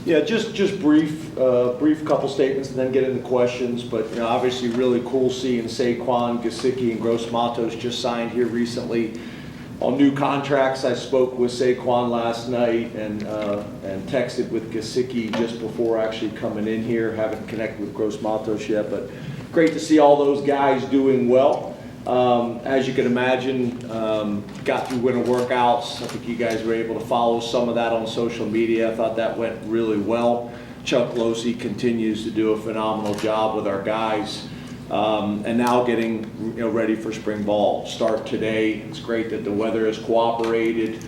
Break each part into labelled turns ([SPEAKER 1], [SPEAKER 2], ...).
[SPEAKER 1] Yeah, just brief couple statements and then get into questions. But obviously, really cool seeing Saquon, Gesicki, and Gross Matos just signed here recently on new contracts. I spoke with Saquon last night and texted with Gesicki just before actually coming in here. Haven't connected with Gross Matos yet, but great to see all those guys doing well. As you can imagine, got through winter workouts. I think you guys were able to follow some of that on social media. I thought that went really well. Chuck Losey continues to do a phenomenal job with our guys. And now getting ready for spring ball. Start today. It's great that the weather has cooperated.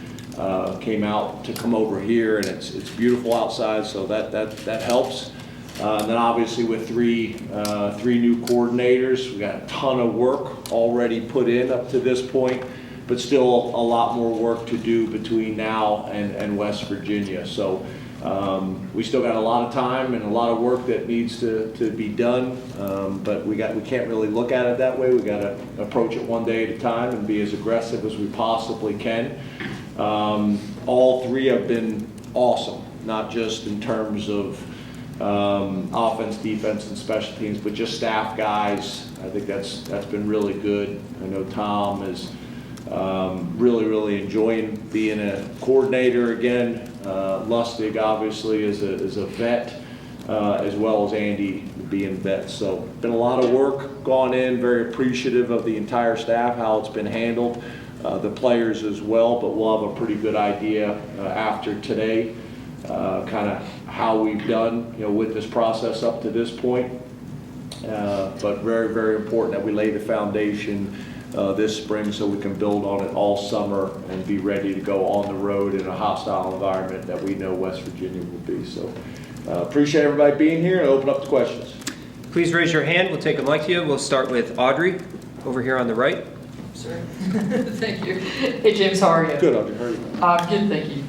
[SPEAKER 1] Came out to come over here, and it's beautiful outside, so that helps. And then obviously with three new coordinators, we got a ton of work already put in up to this point, but still a lot more work to do between now and West Virginia. So we still got a lot of time and a lot of work that needs to be done, but we can't really look at it that way. We got to approach it one day at a time and be as aggressive as we possibly can. All three have been awesome, not just in terms of offense, defense, and special teams, but just staff guys. I think that's been really good. I know Tom is really enjoying being a coordinator again. Lustig obviously is a vet, as well as Andy being vets. So been a lot of work gone in. Very appreciative of the entire staff, how it's been handled, the players as well. But we'll have a pretty good idea after today. Kind of how we've done, with this process up to this point. But very important that we lay the foundation this spring so we can build on it all summer and be ready to go on the road in a hostile environment that we know West Virginia will be. So appreciate everybody being here and open up to questions.
[SPEAKER 2] Please raise your hand. We'll take a mic to you. We'll start with Audrey over here on the right.
[SPEAKER 3] Sir. Thank you. Hey, James, how are you?
[SPEAKER 1] Good, Audrey. How are you?
[SPEAKER 3] Good, thank you.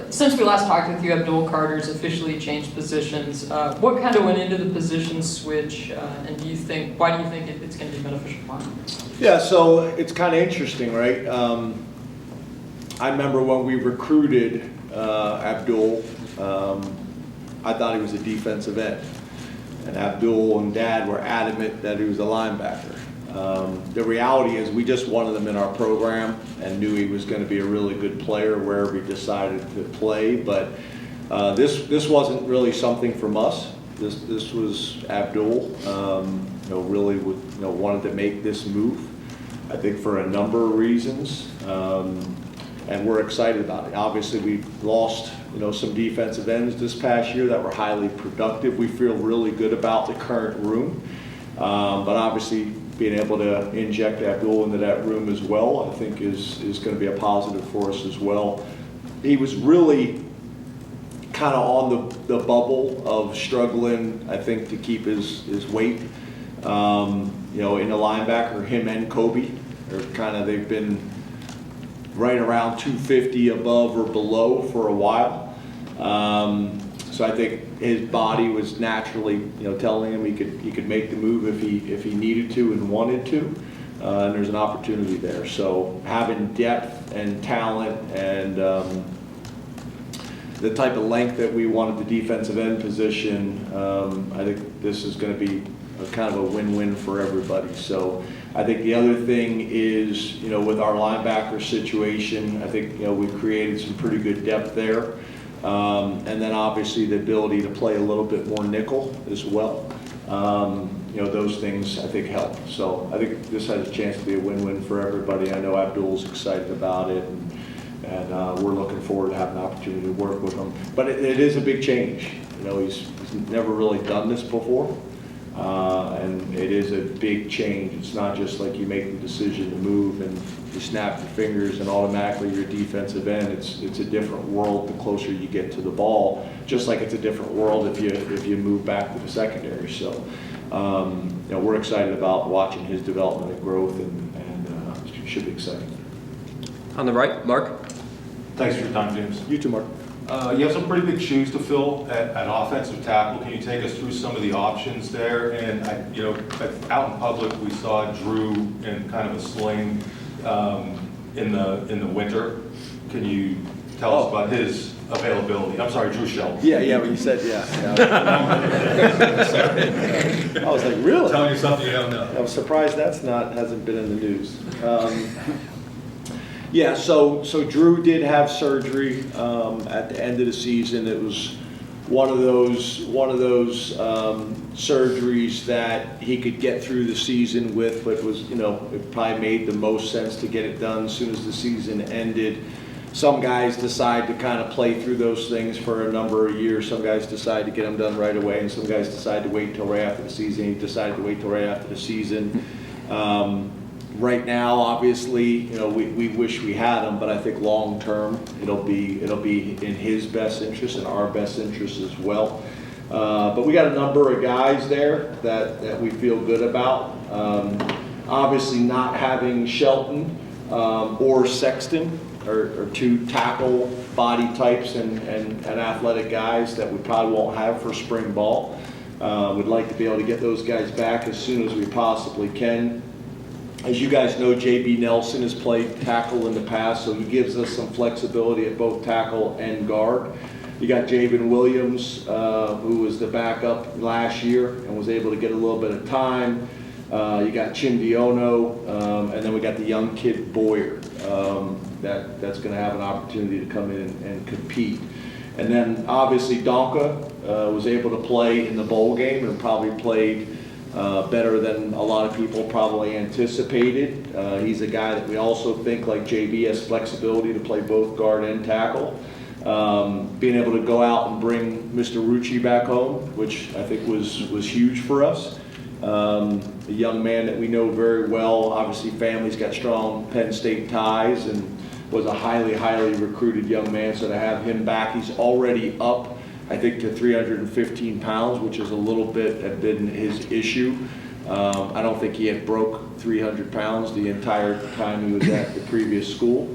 [SPEAKER 3] Since we last talked with you, Abdul Carter's officially changed positions. What kind of went into the position switch, and why do you think it's going to be beneficial for him?
[SPEAKER 1] Yeah, so it's kind of interesting, right? I remember when we recruited Abdul, I thought he was a defensive end. And Abdul and Dad were adamant that he was a linebacker. The reality is we just wanted him in our program and knew he was going to be a really good player wherever he decided to play. But this wasn't really something from us. This was Abdul. Really wanted to make this move. I think for a number of reasons, and we're excited about it. Obviously, we've lost some defensive ends this past year that were highly productive. We feel really good about the current room, but obviously, being able to inject Abdul into that room as well, I think is going to be a positive for us as well. He was really kind of on the bubble of struggling, I think, to keep his weight. In the linebacker, him and Kobe they've been right around 250 above or below for a while. So I think his body was naturally, telling him he could make the move if he needed to and wanted to, and there's an opportunity there. So having depth and talent and the type of length that we want at the defensive end position, I think this is going to be kind of a win-win for everybody. So I think the other thing is, with our linebacker situation, I think we've created some pretty good depth there. And then obviously the ability to play a little bit more nickel as well. Those things I think help. So I think this has a chance to be a win-win for everybody. I know Abdul's excited about it, and we're looking forward to having an opportunity to work with him. But it is a big change. He's never really done this before, and it is a big change. It's not just like you make the decision to move and you snap your fingers and automatically you're a defensive end. It's a different world the closer you get to the ball, just like it's a different world if you move back to the secondary. So we're excited about watching his development and growth, and it should be exciting.
[SPEAKER 2] On the right, Mark.
[SPEAKER 4] Thanks for your time, James.
[SPEAKER 1] You too, Mark.
[SPEAKER 4] You have some pretty big shoes to fill at offensive tackle. Can you take us through some of the options there? And out in public, we saw Drew in kind of a sling in the winter. Can you tell us about his availability. I'm sorry, Drew Shelton.
[SPEAKER 1] Yeah, when you said, yeah. I was like, really?
[SPEAKER 4] Telling you something you don't know.
[SPEAKER 1] I'm surprised hasn't been in the news. Yeah, so Drew did have surgery at the end of the season. It was one of those surgeries that he could get through the season with, but was, it probably made the most sense to get it done as soon as the season ended. Some guys decide to kind of play through those things for a number of years. Some guys decide to get them done right away, and some guys decide to wait until right after the season. He decided to wait till right after the season. Right now, obviously, we wish we had him, but I think long term it'll be in his best interest and our best interest as well. But we got a number of guys there that we feel good about. Obviously, not having Shelton or Sexton are two tackle body types and athletic guys that we probably won't have for spring ball. We'd like to be able to get those guys back as soon as we possibly can. As you guys know, J.B. Nelson has played tackle in the past, so he gives us some flexibility at both tackle and guard. You got Javen Williams, who was the backup last year and was able to get a little bit of time. You got Chindiono, and then we got the young kid Boyer that's going to have an opportunity to come in and compete. And then obviously Donka was able to play in the bowl game and probably played better than a lot of people probably anticipated. He's a guy that we also think, like JB, has flexibility to play both guard and tackle. Being able to go out and bring Mr. Rucci back home, which I think was huge for us. A young man that we know very well. Obviously, family's got strong Penn State ties and was a highly, highly recruited young man. So to have him back, he's already up, I think, to 315 pounds, which is a little bit had been his issue. I don't think he had broke 300 pounds the entire time he was at the previous school.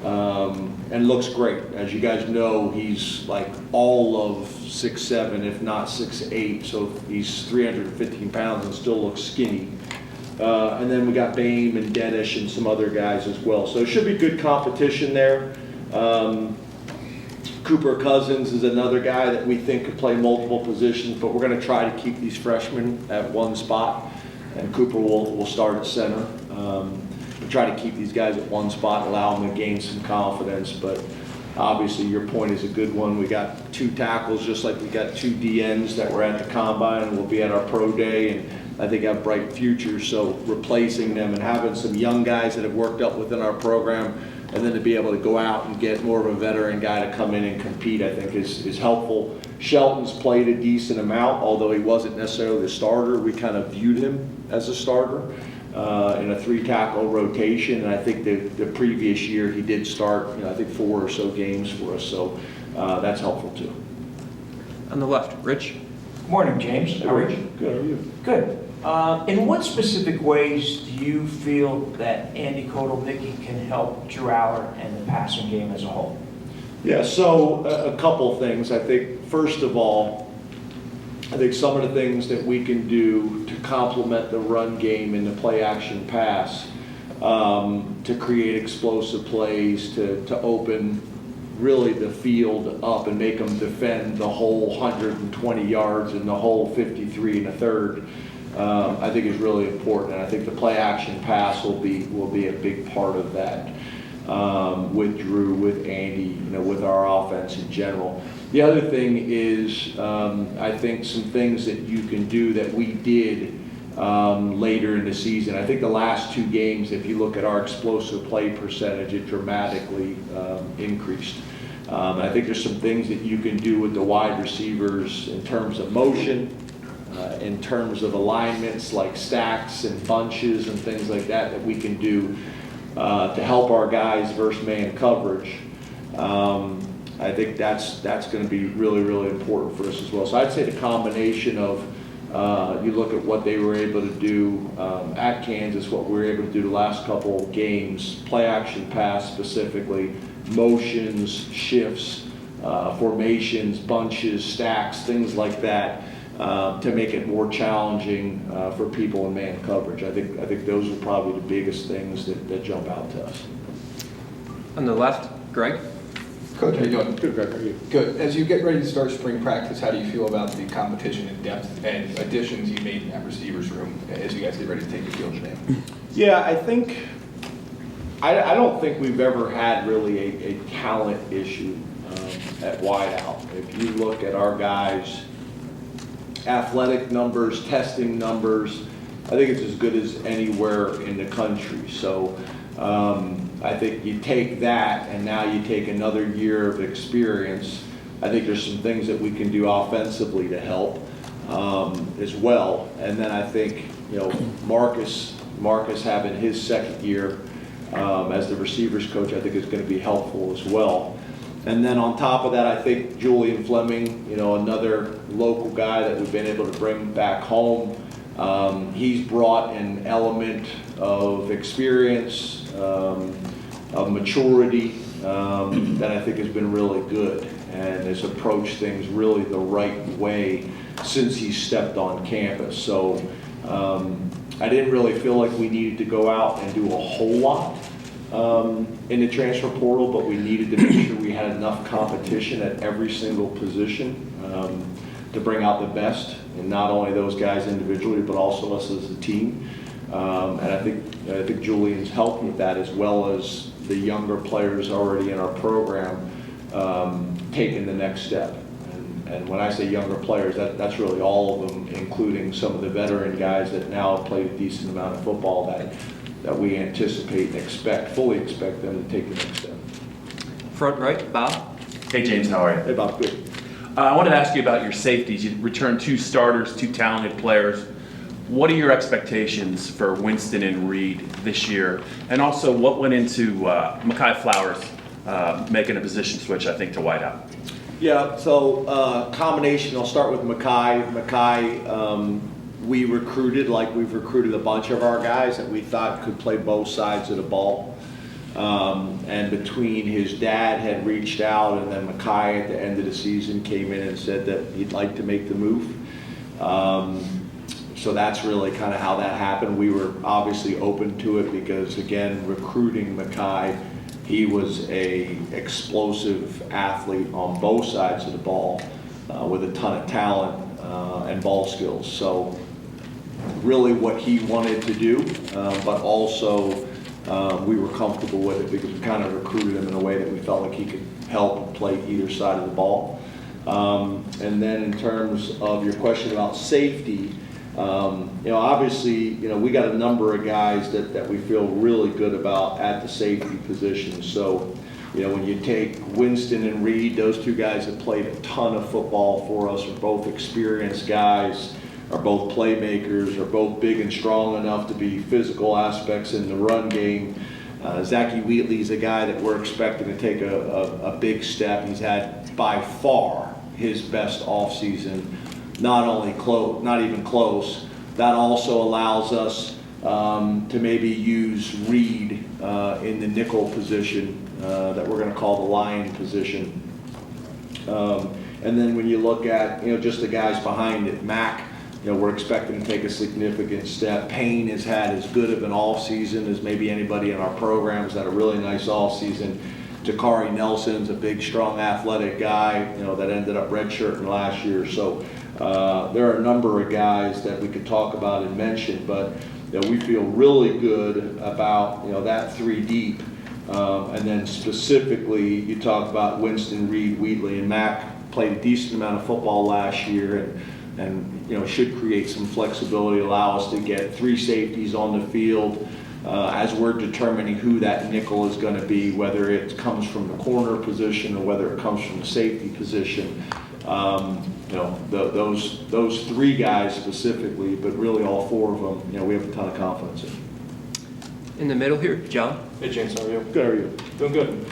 [SPEAKER 1] And looks great. As you guys know, he's like all of 6'7", if not 6'8", so he's 315 pounds and still looks skinny. And then we got Bame and Dennis and some other guys as well. So it should be good competition there. Cooper Cousins is another guy that we think could play multiple positions, but we're going to try to keep these freshmen at one spot, and Cooper will start at center. We try to keep these guys at one spot, allow them to gain some confidence, but obviously your point is a good one. We got two tackles, just like we got two DNs that were at the combine and will be at our pro day, and I think have bright futures. So replacing them and having some young guys that have worked up within our program, and then to be able to go out and get more of a veteran guy to come in and compete, I think is helpful. Shelton's played a decent amount, although he wasn't necessarily the starter. We kind of viewed him as a starter in a 3-tackle rotation, and I think the previous year he did start, I think 4 or so games for us, so that's helpful too.
[SPEAKER 2] On the left, Rich.
[SPEAKER 5] Morning, James. How are you?
[SPEAKER 1] Good, how are you?
[SPEAKER 5] Good. In what specific ways do you feel that Andy Kotelnicki can help Drew Allar and the passing game as a whole?
[SPEAKER 1] Yeah, so a couple things. I think, first of all, I think some of the things that we can do to complement the run game in the play action pass, to create explosive plays, to open really the field up and make them defend the whole 120 yards and the whole 53 and a third, I think is really important. And I think the play action pass will be a big part of that, with Drew, with Andy, with our offense in general. The other thing is, I think some things that you can do that we did later in the season. I think the last 2 games, if you look at our explosive play percentage, it dramatically increased. I think there's some things that you can do with the wide receivers in terms of motion, in terms of alignments like stacks and bunches and things like that we can do to help our guys versus man coverage. I think that's going to be really, really important for us as well. So I'd say the combination of you look at what they were able to do at Kansas, what we were able to do the last couple games, play action pass specifically, motions, shifts, formations, bunches, stacks, things like that, to make it more challenging for people in man coverage. I think those are probably the biggest things that jump out to us.
[SPEAKER 2] On the left, Greg.
[SPEAKER 6] Coach, how you doing?
[SPEAKER 1] Good, Greg, how are you?
[SPEAKER 6] Good. As you get ready to start spring practice, how do you feel about the competition and depth and additions you made in that receivers room as you guys get ready to take the field today?
[SPEAKER 1] Yeah, I think, I don't think we've ever had really a talent issue at wideout. If you look at our guys' athletic numbers, testing numbers, I think it's as good as anywhere in the country. So I think you take that and now you take another year of experience. I think there's some things that we can do offensively to help as well. And then I think, you know, Marcus having his second year as the receivers coach, I think is going to be helpful as well. And then on top of that, I think Julian Fleming, you know, another local guy that we've been able to bring back home. He's brought an element of experience, of maturity that I think has been really good and has approached things really the right way since he stepped on campus. So I didn't really feel like we needed to go out and do a whole lot in the transfer portal, but we needed to make sure we had enough competition at every single position to bring out the best, and not only those guys individually, but also us as a team. And I think Julian's helped with that, as well as the younger players already in our program taking the next step. And when I say younger players, that's really all of them, including some of the veteran guys that now have played a decent amount of football that we anticipate and fully expect them to take the next step.
[SPEAKER 2] Front right, Bob.
[SPEAKER 7] Hey James, how are you?
[SPEAKER 1] Hey, Bob, good.
[SPEAKER 7] I wanted to ask you about your safeties. You returned 2 starters, 2 talented players. What are your expectations for Winston and Reed this year? And also, what went into Mekhi Flowers making a position switch, I think, to wideout?
[SPEAKER 1] Yeah, so combination, I'll start with Mekhi. Mekhi, we recruited like we've recruited a bunch of our guys that we thought could play both sides of the ball. And between his dad had reached out and then Mekhi at the end of the season came in and said that he'd like to make the move. So that's really kind of how that happened. We were obviously open to it because, again, recruiting Mekhi, he was a explosive athlete on both sides of the ball with a ton of talent and ball skills. So really what he wanted to do, but also we were comfortable with it because we kind of recruited him in a way that we felt like he could help and play either side of the ball. And then in terms of your question about safety, obviously, we got a number of guys that we feel really good about at the safety position. So, when you take Winston and Reed, those 2 guys have played a ton of football for us, are both experienced guys, are both playmakers, are both big and strong enough to be physical aspects in the run game. Zachy Wheatley's a guy that we're expecting to take a big step. He's had by far his best offseason. Not even close. That also allows us to maybe use Reed in the nickel position that we're going to call the lion position. And then when you look at just the guys behind it, Mac, we're expecting to take a significant step. Payne has had as good of an off season as maybe anybody in our programs. Had a really nice off season. Jakari Nelson's a big, strong, athletic guy, that ended up redshirting last year. So there are a number of guys that we could talk about and mention, but we feel really good about that 3 deep. And then specifically, you talk about Winston, Reed, Wheatley, and Mac played a decent amount of football last year, and should create some flexibility, allow us to get 3 safeties on the field. As we're determining who that nickel is going to be, whether it comes from the corner position or whether it comes from the safety position. Those 3 guys specifically, but really all 4 of them, we have a ton of confidence in.
[SPEAKER 2] In the middle here, John.
[SPEAKER 8] Hey James, how are you?
[SPEAKER 1] Good, how are you?
[SPEAKER 8] Doing good.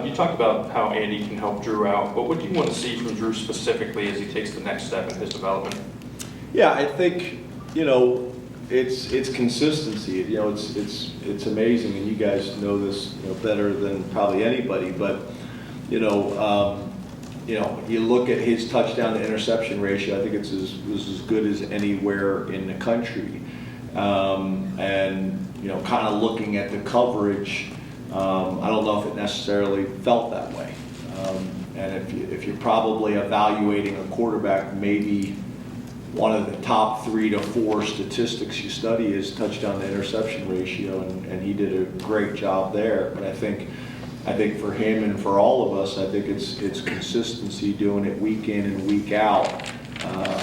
[SPEAKER 8] You talked about how Andy can help Drew out, but what do you want to see from Drew specifically as he takes the next step in his development?
[SPEAKER 1] Yeah, I think, it's consistency. It's amazing, and you guys know this better than probably anybody, but you look at his touchdown to interception ratio, I think it's as good as anywhere in the country. And kind of looking at the coverage, I don't know if it necessarily felt that way. And if you're probably evaluating a quarterback, maybe one of the top 3 to 4 statistics you study is touchdown to interception ratio, and he did a great job there. But I think for him and for all of us, I think it's consistency, doing it week in and week out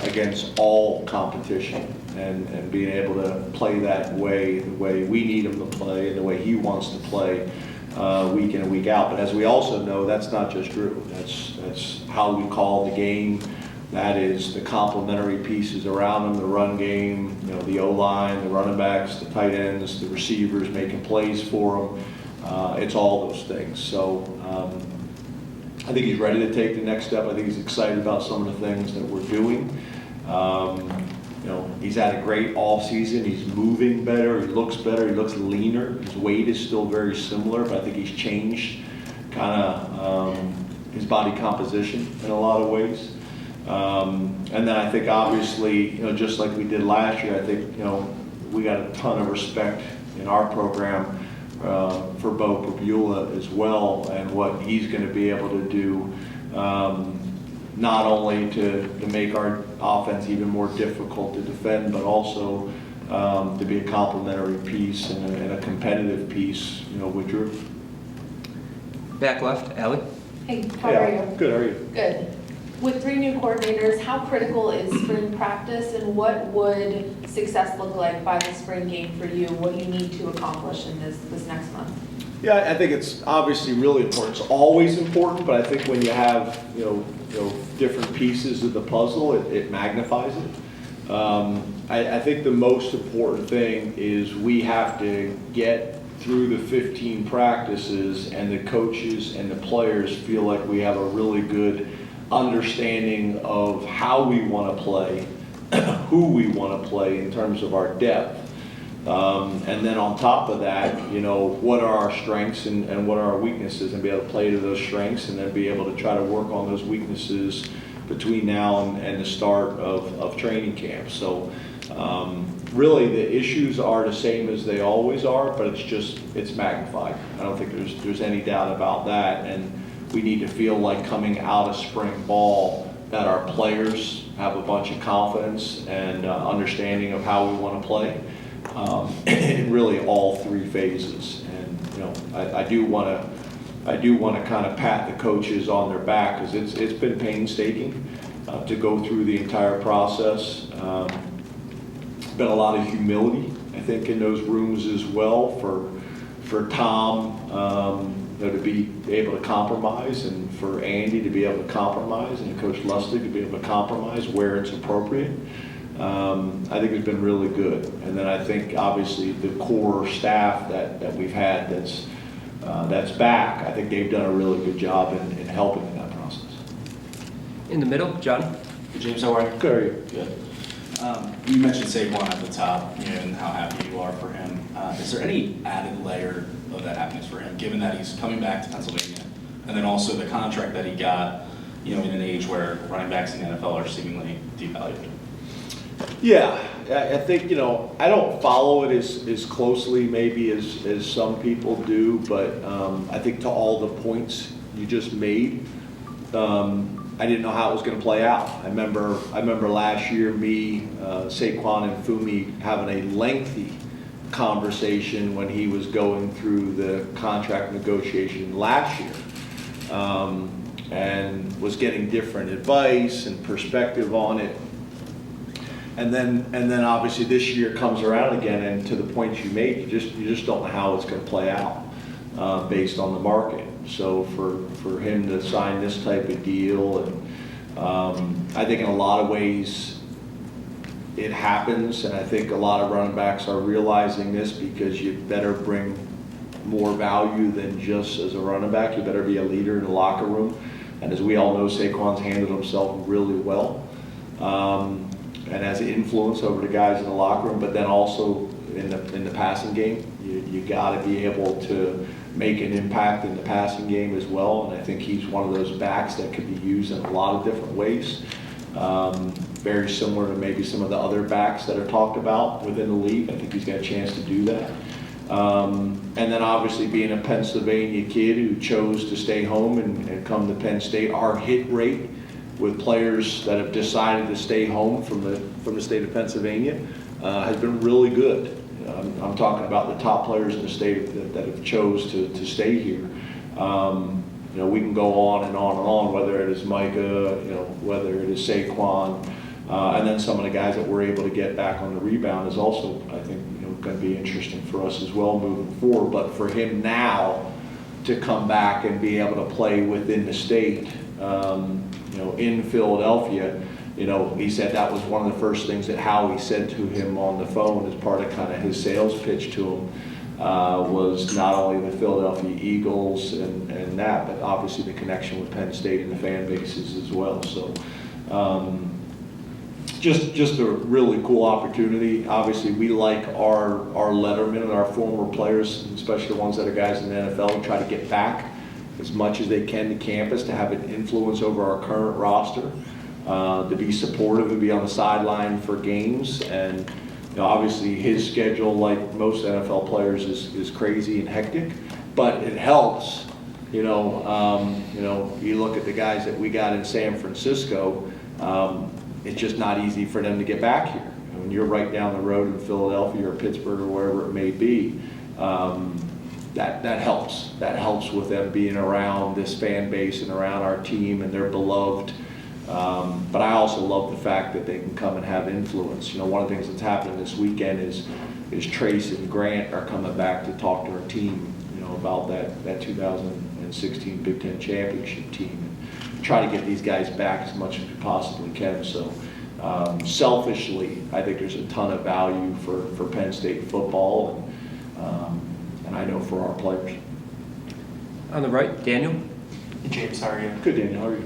[SPEAKER 1] against all competition, and being able to play that way, the way we need him to play, and the way he wants to play week in and week out. But as we also know, that's not just Drew. That's how we call the game. That is the complementary pieces around him, the run game, the O-line, the running backs, the tight ends, the receivers making plays for him. It's all those things. So I think he's ready to take the next step. I think he's excited about some of the things that we're doing. He's had a great off season. He's moving better. He looks better. He looks leaner. His weight is still very similar, but I think he's changed kind of his body composition in a lot of ways. And then I think obviously, just like we did last year, I think, we got a ton of respect in our program for Bo Prabula as well, and what he's going to be able to do, not only to make our offense even more difficult to defend, but also to be a complementary piece and a competitive piece, with Drew.
[SPEAKER 2] Back left, Allie.
[SPEAKER 9] Hey, how are you?
[SPEAKER 1] Good, how are you?
[SPEAKER 9] Good. With 3 new coordinators, how critical is spring practice, and what would success look like by the spring game for you? What do you need to accomplish in this next month?
[SPEAKER 1] Yeah, I think it's obviously really important. It's always important, but I think when you have different pieces of the puzzle, it magnifies it. I think the most important thing is we have to get through the 15 practices, and the coaches and the players feel like we have a really good understanding of how we want to play, who we want to play in terms of our depth. And then on top of that, what are our strengths and what are our weaknesses, and be able to play to those strengths, and then be able to try to work on those weaknesses between now and the start of training camp. So really the issues are the same as they always are, but it's magnified. I don't think there's any doubt about that. And we need to feel like coming out of spring ball that our players have a bunch of confidence and understanding of how we want to play in really all 3 phases. And I do want to kind of pat the coaches on their back, because it's been painstaking to go through the entire process. Been a lot of humility, I think, in those rooms as well for Tom. To be able to compromise, and for Andy to be able to compromise, and Coach Lustig to be able to compromise where it's appropriate. I think it's been really good. And then I think obviously the core staff that we've had that's back, I think they've done a really good job in helping in that process.
[SPEAKER 2] In the middle, Johnny.
[SPEAKER 10] James, how are you?
[SPEAKER 1] Good, are you?
[SPEAKER 10] Good. You mentioned Saquon at the top, and how happy you are for him. Is there any added layer of that happiness for him, given that he's coming back to Pennsylvania, and then also the contract that he got, in an age where running backs in the NFL are seemingly devalued?
[SPEAKER 1] Yeah, I think, I don't follow it as closely maybe as some people do, but I think to all the points you just made, I didn't know how it was going to play out. I remember last year, Saquon and Fumi having a lengthy conversation when he was going through the contract negotiation last year, and was getting different advice and perspective on it. And then obviously this year comes around again, and to the points you made, you just don't know how it's going to play out based on the market. So for him to sign this type of deal, and I think in a lot of ways it happens, and I think a lot of running backs are realizing this, because you better bring more value than just as a running back. You better be a leader in the locker room. And as we all know, Saquon's handled himself really well, and has influence over the guys in the locker room, but then also in the passing game. You got to be able to make an impact in the passing game as well, and I think he's one of those backs that could be used in a lot of different ways. Very similar to maybe some of the other backs that are talked about within the league. I think he's got a chance to do that. And then obviously being a Pennsylvania kid who chose to stay home and come to Penn State, our hit rate with players that have decided to stay home from the state of Pennsylvania has been really good. I'm talking about the top players in the state that have chose to stay here. We can go on and on and on, whether it is Micah, whether it is Saquon, and then some of the guys that we're able to get back on the rebound is also, I think, going to be interesting for us as well moving forward. But for him now to come back and be able to play within the state, in Philadelphia, he said that was one of the first things that Howie said to him on the phone as part of kind of his sales pitch to him, was not only the Philadelphia Eagles and that, but obviously the connection with Penn State and the fan bases as well. So just a really cool opportunity. Obviously, we like our lettermen and our former players, especially the ones that are guys in the NFL, try to get back as much as they can to campus to have an influence over our current roster, to be supportive and be on the sideline for games. And obviously his schedule, like most NFL players, is crazy and hectic, but it helps. You look at the guys that we got in San Francisco, it's just not easy for them to get back here. When you're right down the road in Philadelphia or Pittsburgh or wherever it may be, that helps. That helps with them being around this fan base and around our team, and they're beloved. But I also love the fact that they can come and have influence. One of the things that's happening this weekend is Trace and Grant are coming back to talk to our team, about that 2016 Big Ten championship team, and try to get these guys back as much as we possibly can. So selfishly, I think there's a ton of value for Penn State football, and I know for our players.
[SPEAKER 2] On the right, Daniel.
[SPEAKER 11] James, how are you?
[SPEAKER 1] Good, Daniel. How are you?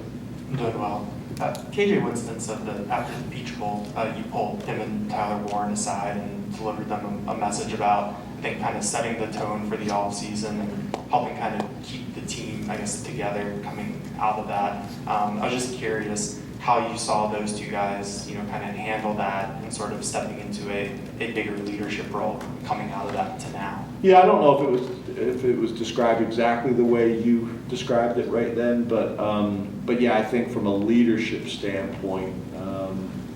[SPEAKER 11] I'm doing well. KJ Winston said that after the Peach Bowl, you pulled him and Tyler Warren aside and delivered them a message about, I think, kind of setting the tone for the offseason and helping kind of keep the team, I guess, together coming out of that. I was just curious how you saw those two guys, kind of handle that and sort of stepping into a bigger leadership role coming out of that to now.
[SPEAKER 1] Yeah, I don't know if it was described exactly the way you described it right then, but yeah, I think from a leadership standpoint,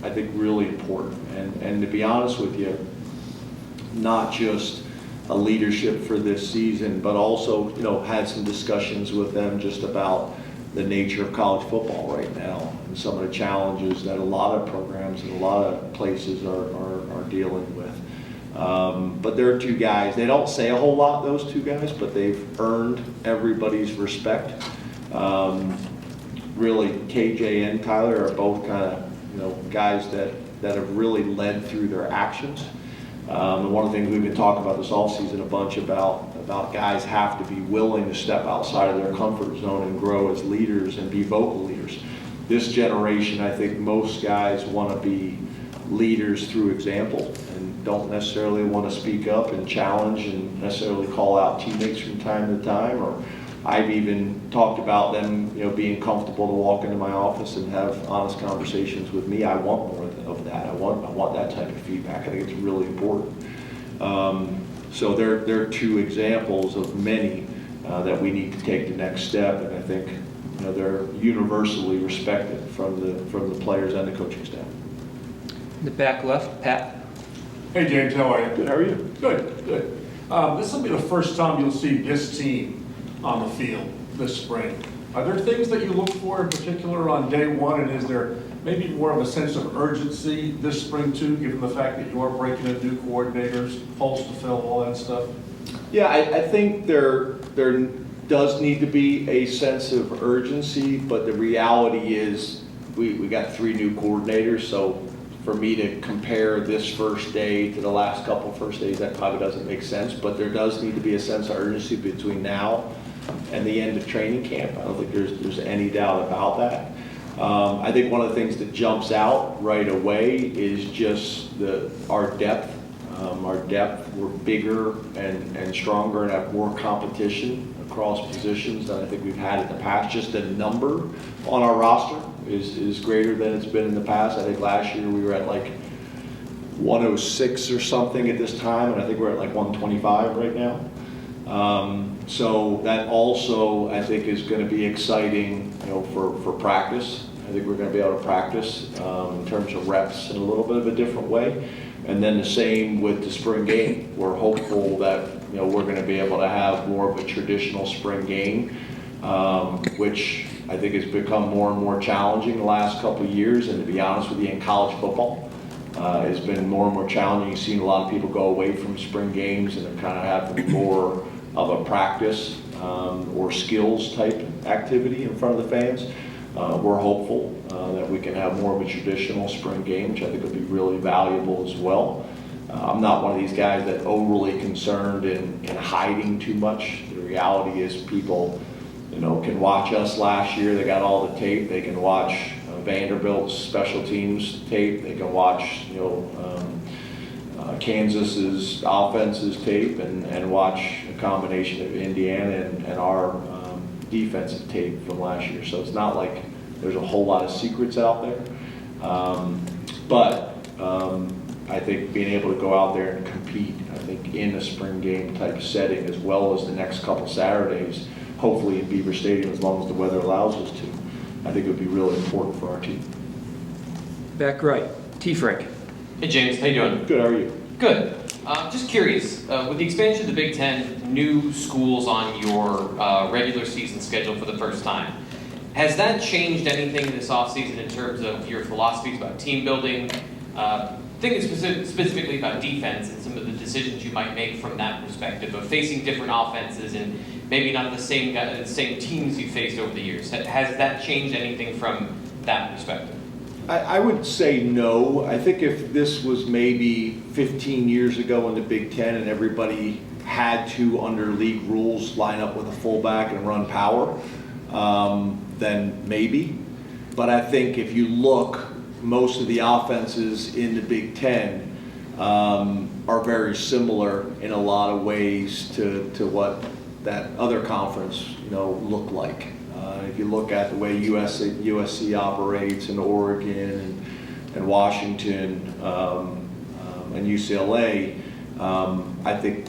[SPEAKER 1] I think really important. And to be honest with you, not just a leadership for this season, but also, had some discussions with them just about the nature of college football right now and some of the challenges that a lot of programs and a lot of places are dealing with. But they're two guys, they don't say a whole lot, those two guys, but they've earned everybody's respect. Really, KJ and Tyler are both kind of, guys that have really led through their actions. And one of the things we've been talking about this offseason a bunch about guys have to be willing to step outside of their comfort zone and grow as leaders and be vocal leaders. This generation, I think most guys want to be leaders through example and don't necessarily want to speak up and challenge and necessarily call out teammates from time to time. Or I've even talked about them, being comfortable to walk into my office and have honest conversations with me. I want more of that. I want that type of feedback. I think it's really important. So they're two examples of many that we need to take the next step, and I think they're universally respected from the players and the coaching staff.
[SPEAKER 2] In the back left, Pat.
[SPEAKER 12] Hey James, how are you?
[SPEAKER 1] Good. How are you?
[SPEAKER 12] Good. This will be the first time you'll see this team on the field this spring. Are there things that you look for in particular on day one, and is there maybe more of a sense of urgency this spring too, given the fact that you are breaking in new coordinators, holes to fill, all that stuff?
[SPEAKER 1] Yeah, I think there does need to be a sense of urgency, but the reality is we got 3 new coordinators, so for me to compare this first day to the last couple first days, that probably doesn't make sense, but there does need to be a sense of urgency between now and the end of training camp. I don't think there's any doubt about that. I think one of the things that jumps out right away is just our depth. Our depth, we're bigger and stronger and have more competition across positions than I think we've had in the past. Just the number on our roster is greater than it's been in the past. I think last year we were at like 106 or something at this time, and I think we're at like 125 right now. So that also, I think, is going to be exciting, for practice. I think we're going to be able to practice in terms of reps in a little bit of a different way. And then the same with the spring game. We're hopeful that, we're going to be able to have more of a traditional spring game, which I think has become more and more challenging the last couple of years. And to be honest with you, in college football, it's been more and more challenging. You've seen a lot of people go away from spring games and they're kind of having more of a practice or skills type activity in front of the fans. We're hopeful that we can have more of a traditional spring game, which I think would be really valuable as well. I'm not one of these guys that overly concerned in hiding too much. The reality is people, can watch us last year. They got all the tape. They can watch Vanderbilt's special teams tape. They can watch, Kansas's offense's tape and watch a combination of Indiana and our defensive tape from last year. So it's not like there's a whole lot of secrets out there. But I think being able to go out there and compete, I think in a spring game type setting, as well as the next couple Saturdays, hopefully in Beaver Stadium, as long as the weather allows us to, I think it would be really important for our team.
[SPEAKER 2] Back right, T. Frank.
[SPEAKER 13] Hey James, how you doing?
[SPEAKER 1] Good, how are you?
[SPEAKER 13] Good. Just curious, with the expansion of the Big Ten, new schools on your regular season schedule for the first time, has that changed anything this offseason in terms of your philosophies about team building? Thinking specifically about defense and some of the decisions you might make from that perspective of facing different offenses and maybe not the same teams you faced over the years. Has that changed anything from that perspective?
[SPEAKER 1] I would say no. I think if this was maybe 15 years ago in the Big Ten and everybody had to, under league rules, line up with a fullback and run power, then maybe. But I think if you look, most of the offenses in the Big Ten are very similar in a lot of ways to what that other conference, looked like. If you look at the way USC operates, and Oregon and Washington and UCLA, I think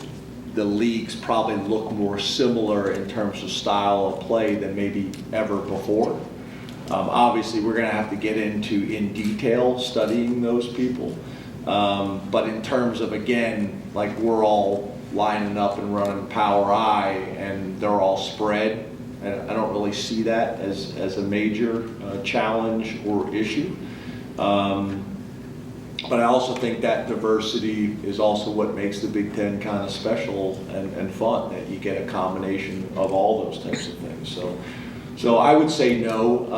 [SPEAKER 1] the leagues probably look more similar in terms of style of play than maybe ever before. Obviously, we're going to have to get into in detail studying those people. But in terms of, again, like we're all lining up and running power I and they're all spread, and I don't really see that as a major challenge or issue. But I also think that diversity is also what makes the Big Ten kind of special and fun, that you get a combination of all those types of things. So I would say no.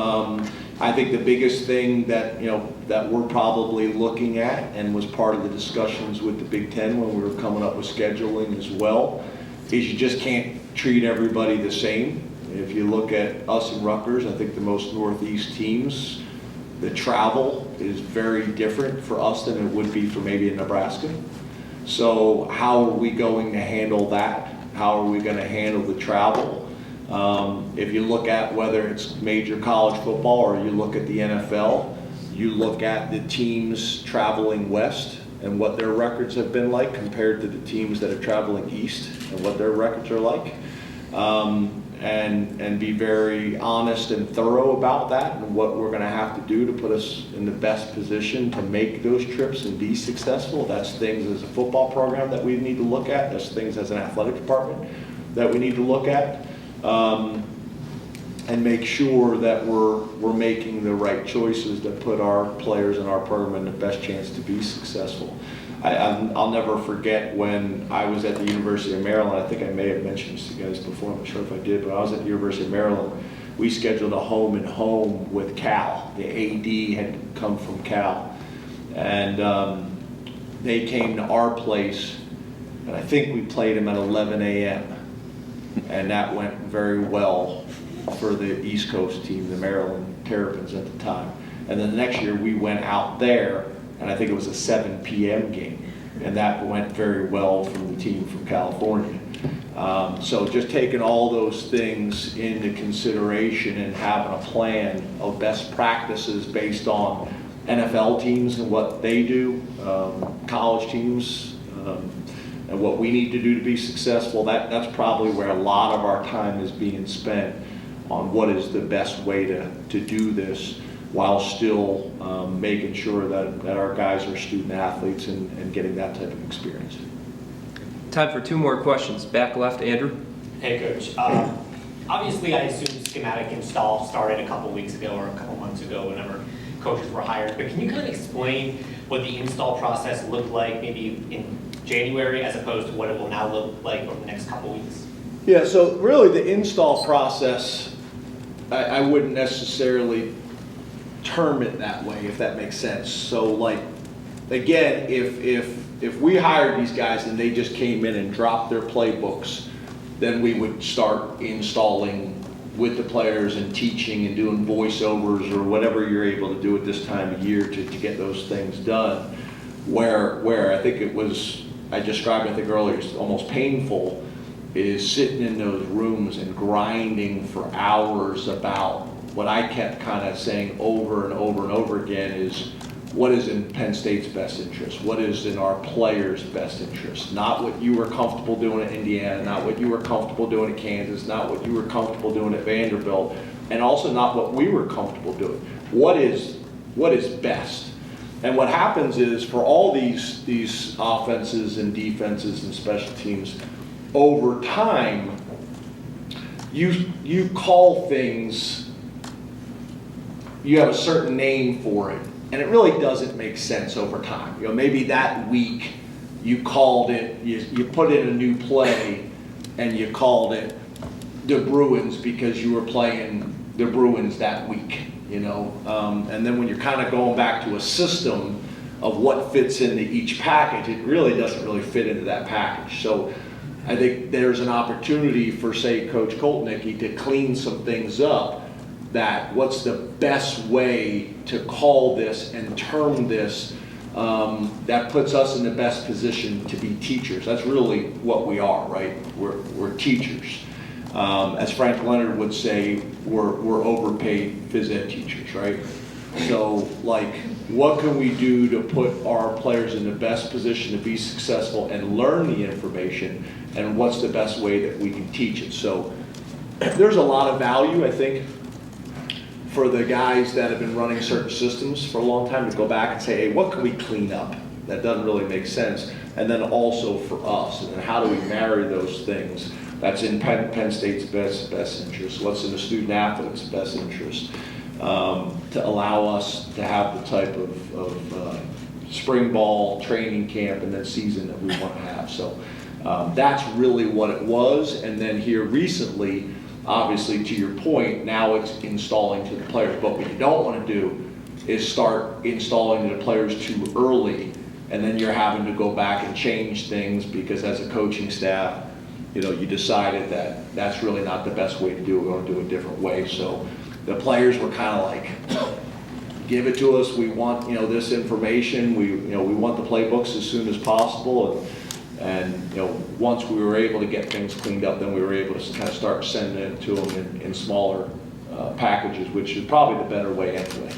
[SPEAKER 1] I think the biggest thing that that we're probably looking at, and was part of the discussions with the Big Ten when we were coming up with scheduling as well, is you just can't treat everybody the same. If you look at us and Rutgers, I think the most Northeast teams, the travel is very different for us than it would be for maybe in Nebraska. So how are we going to handle that? How are we going to handle the travel? If you look at whether it's major college football or you look at the NFL, you look at the teams traveling west and what their records have been like compared to the teams that are traveling east and what their records are like. And be very honest and thorough about that and what we're going to have to do to put us in the best position to make those trips and be successful. That's things as a football program that we need to look at. That's things as an athletic department that we need to look at, and make sure that we're making the right choices that put our players and our program in the best chance to be successful. I'll never forget when I was at the University of Maryland. I think I may have mentioned this to you guys before. I'm not sure if I did, but I was at the University of Maryland. We scheduled a home and home with Cal. The AD had come from Cal, and they came to our place, and I think we played them at 11 a.m. and that went very well for the East Coast team, the Maryland Terrapins at the time. And then the next year we went out there, and I think it was a 7 p.m. game, and that went very well from the team from California. So just taking all those things into consideration and having a plan of best practices based on NFL teams and what they do, college teams, and what we need to do to be successful. That's probably where a lot of our time is being spent on what is the best way to do this while still making sure that our guys are student athletes and getting that type of experience.
[SPEAKER 2] Time for 2 more questions. Back left, Andrew.
[SPEAKER 14] Hey, Coach. Obviously, I assume Schematic install started a couple weeks ago or a couple months ago whenever coaches were hired. But can you kind of explain what the install process looked like maybe in January as opposed to what it will now look like over the next couple weeks?
[SPEAKER 1] Yeah, so really the install process, I wouldn't necessarily term it that way, if that makes sense. So like, again, if we hired these guys and they just came in and dropped their playbooks, then we would start installing with the players and teaching and doing voiceovers or whatever you're able to do at this time of year to get those things done. Where I think it was, I described I think earlier, it's almost painful, is sitting in those rooms and grinding for hours about what I kept kind of saying over and over and over again is what is in Penn State's best interest, what is in our players' best interest, not what you were comfortable doing at Indiana, not what you were comfortable doing at Kansas, not what you were comfortable doing at Vanderbilt, and also not what we were comfortable doing. What is best? And what happens is for all these offenses and defenses and special teams, over time, you call things, you have a certain name for it, and it really doesn't make sense over time. You know, maybe that week you called it, you put in a new play, and you called it the Bruins because you were playing the Bruins that week. You know, and then when you're kind of going back to a system of what fits into each package, it really doesn't really fit into that package. So I think there's an opportunity for, say, Coach Koltnicki to clean some things up, that what's the best way to call this and term this that puts us in the best position to be teachers. That's really what we are, right? We're teachers. As Frank Leonard would say, we're overpaid phys ed teachers, right? So, like, what can we do to put our players in the best position to be successful and learn the information, and what's the best way that we can teach it? So, there's a lot of value, I think, for the guys that have been running certain systems for a long time to go back and say, hey, what can we clean up that doesn't really make sense? And then also for us, and then how do we marry those things that's in Penn State's best interest, what's in the student athlete's best interest, to allow us to have the type of spring ball, training camp, and then season that we want to have. So that's really what it was. And then here recently, obviously, to your point, now it's installing to the players. But what you don't want to do is start installing to the players too early, and then you're having to go back and change things because as a coaching staff, you know, you decided that that's really not the best way to do it. We're going to do it a different way. So the players were kind of like, give it to us. We want, you know, this information. We want the playbooks as soon as possible. And you know, once we were able to get things cleaned up, then we were able to kind of start sending it to them in smaller packages, which is probably the better way anyway.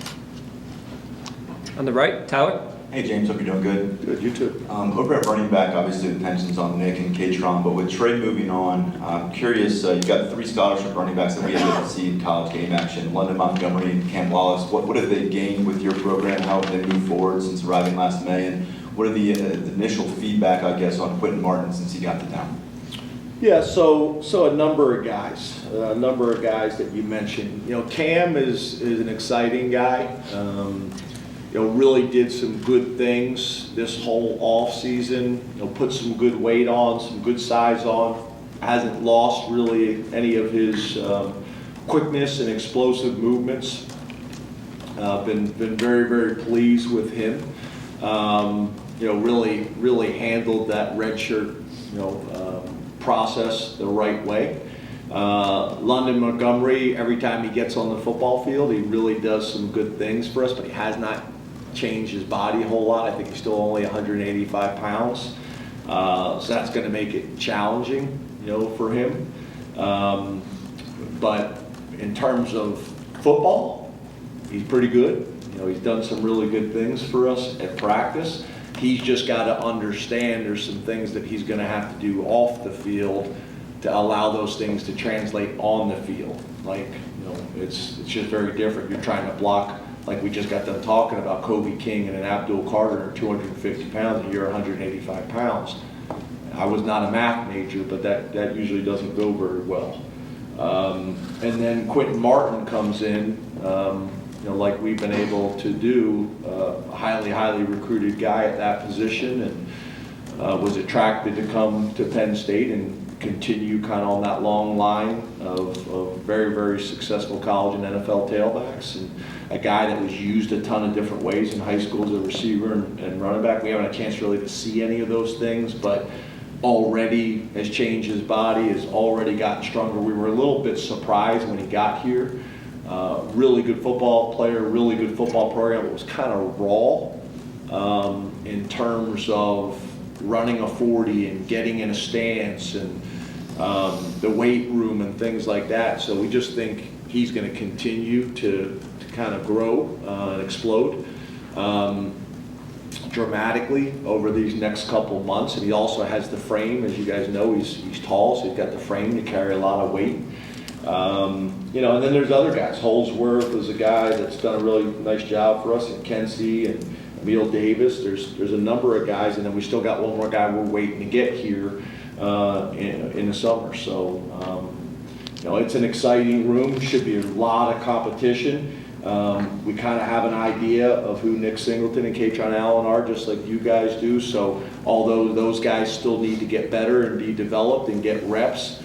[SPEAKER 2] On the right, Tyler.
[SPEAKER 15] Hey James, hope you're doing good.
[SPEAKER 1] Good, you too.
[SPEAKER 15] Over at running back, obviously the tension's on Nick and Katron, but with Trey moving on, I'm curious, you've got 3 scholarship running backs that we haven't to see in college game action, London Montgomery and Cam Wallace. What have they gained with your program? How have they moved forward since arriving last May? And what are the initial feedback, I guess, on Quentin Martin since he got to town?
[SPEAKER 1] Yeah, so a number of guys that you mentioned. You know, Cam is an exciting guy. You know, really did some good things this whole off season. You know, put some good weight on, some good size on. Hasn't lost really any of his quickness and explosive movements. Been very, very pleased with him. You know, really handled that redshirt, you know, process the right way. London Montgomery, every time he gets on the football field, he really does some good things for us, but he has not changed his body a whole lot. I think he's still only 185 pounds. So that's going to make it challenging, you know, for him. But in terms of football, he's pretty good. You he's done some really good things for us at practice. He's just got to understand there's some things that he's going to have to do off the field to allow those things to translate on the field. Like, it's just very different. You're trying to block, like we just got done talking about Kobe King and an Abdul Carter, 250 pounds, and you're 185 pounds. I was not a math major, but that usually doesn't go very well. And then Quentin Martin comes in, like we've been able to do, a highly recruited guy at that position, and was attracted to come to Penn State and continue kind of on that long line of very successful college and NFL tailbacks, and a guy that was used a ton of different ways in high school as a receiver and running back. We haven't had a chance really to see any of those things, but already has changed his body, has already gotten stronger. We were a little bit surprised when he got here. Really good football player, really good football program. It was kind of raw in terms of running a 40 and getting in a stance and the weight room and things like that. So we just think he's going to continue to kind of grow and explode dramatically over these next couple months. And he also has the frame, as you guys know, he's tall, so he's got the frame to carry a lot of weight. And then there's other guys. Holsworth is a guy that's done a really nice job for us, and Kenzie and Emil Davis. There's a number of guys, and then we still got one more guy we're waiting to get here in the summer. So, it's an exciting room. Should be a lot of competition. We kind of have an idea of who Nick Singleton and Katron Allen are, just like you guys do. So although those guys still need to get better and be developed and get reps,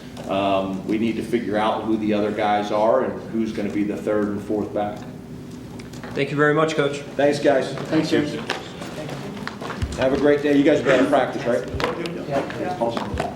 [SPEAKER 1] we need to figure out who the other guys are and who's going to be the third and fourth back.
[SPEAKER 2] Thank you very much, Coach.
[SPEAKER 1] Thanks, guys. Thanks, Jim. Have a great day. You guys are going to practice, right?
[SPEAKER 2] Yeah.
[SPEAKER 1] Awesome.